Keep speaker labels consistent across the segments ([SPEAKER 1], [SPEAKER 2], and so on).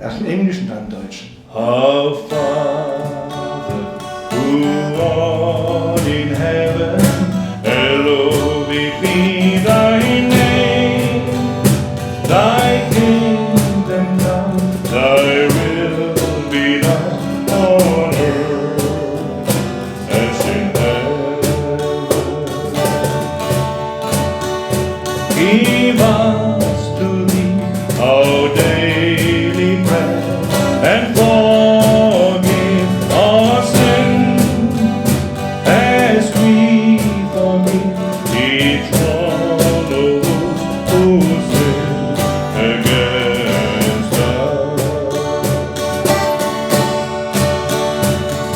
[SPEAKER 1] Erst im Englischen, dann im Deutschen.
[SPEAKER 2] Our Father, who art in heaven, hallowed be thy name. Thy kingdom come, thy will be done on earth as in heaven. Give us to thee our daily bread, and forgive our sin, as we forgive each one who sins against us.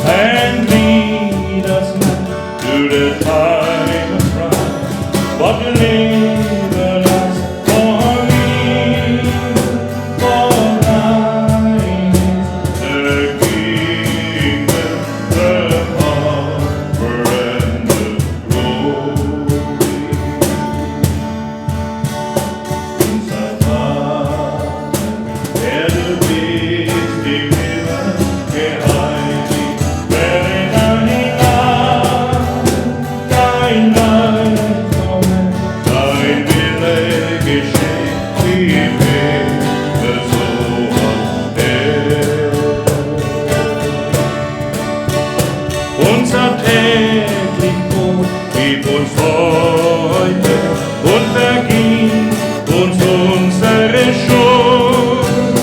[SPEAKER 2] And lead us not to the time of trial, but deliver us from evil. For thine is the kingdom, the power, and the glory. Unser Vater, der du bist im Himmel, geheiligt werde dein Name, dein Reich komme, dein Wille geschehe, wie im Himmel so auf Erden. Unser täglich Brot gib uns heute und vergib uns unsere Schuld,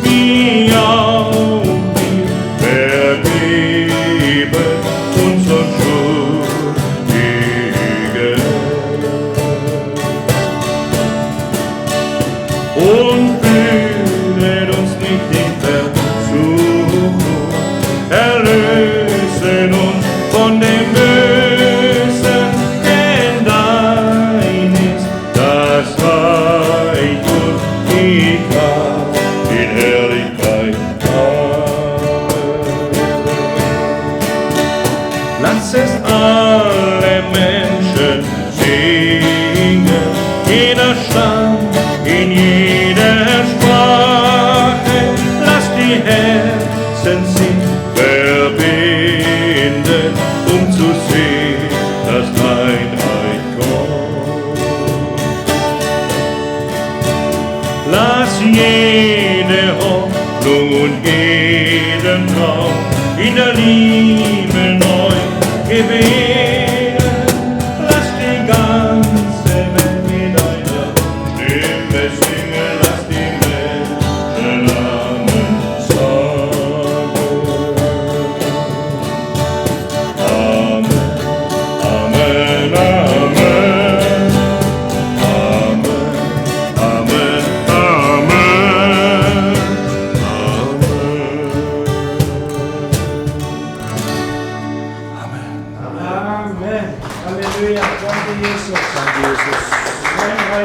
[SPEAKER 2] wie auch wir vergeben unseren Schuldigen. Und führe uns nicht in Versuchung, erlöse uns von dem Bösen, denn dein ist das Reich und die Kraft in Herrlichkeit. Amen. Lass es alle Menschen singen, jeder Stamm, in jeder Sprache. Lass die Herzen sich verbinden, zu sehen, dass dein Reich kommt. Lass jede Hoffnung und jeden Traum in der Liebe neu gewähren. Lass die ganze Welt mit deiner Stimme singen, lass die Menschen Amen sagen. Amen, Amen, Amen, Amen, Amen, Amen,
[SPEAKER 1] Amen.
[SPEAKER 3] Amen. Halleluja. Danke, Jesus.
[SPEAKER 1] Danke, Jesus.